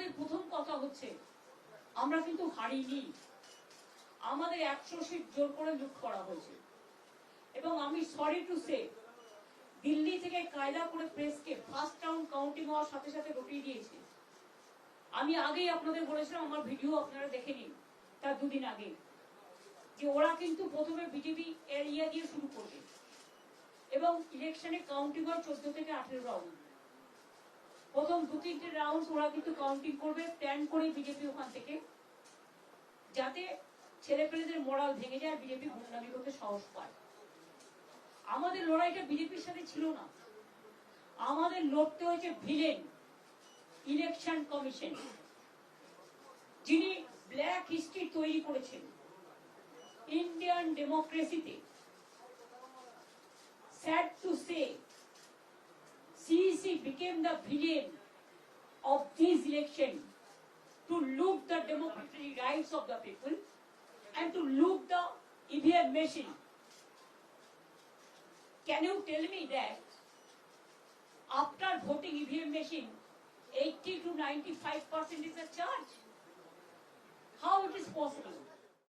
আমাদের প্রথম কথা হচ্ছে আমরা কিন্তু হারিনি, আমাদের 100 সিট জোর করে লুট করা হয়েছে। এবং আমি সরি টু সে, দিল্লি থেকে কায়দা করে প্রেসকে ফার্স্ট রাউন্ড কাউন্টিং হওয়ার সাথে সাথে রটিয়ে দিয়েছে। আমি আগেই আপনাদের বলেছিলাম, আমার ভিডিও আপনারা দেখে নিন তার দুদিন আগে, যে ওরা কিন্তু প্রথমে বিজেপি এরিয়া দিয়ে শুরু করবে এবং ইলেকশনে কাউন্টিং হয় 14 থেকে 18 রাউন্ড। প্রথম 2-3টে রাউন্ড ওরা কিন্তু কাউন্টিং করবে, প্ল্যান করে বিজেপি ওখান থেকে, যাতে ছেলেপেলেদের মোরাল ভেঙে যায়, বিজেপি গুন্ডামি করতে সাহস পায়। আমাদের লড়াইটা বিজেপির সাথে ছিল না, আমাদের লড়তে হয়েছে ভিলেন ইলেকশন কমিশন, যিনি ব্ল্যাক হিস্ট্রি তৈরি করেছেন ইন্ডিয়ান ডেমোক্রেসিতে। Sad to say, CEC became the villain of this election to loot the democratic rights of the people and to loot the EVM machine. Can you tell me that after voting EVM machine, 80 to 95% is a charge? How it is possible?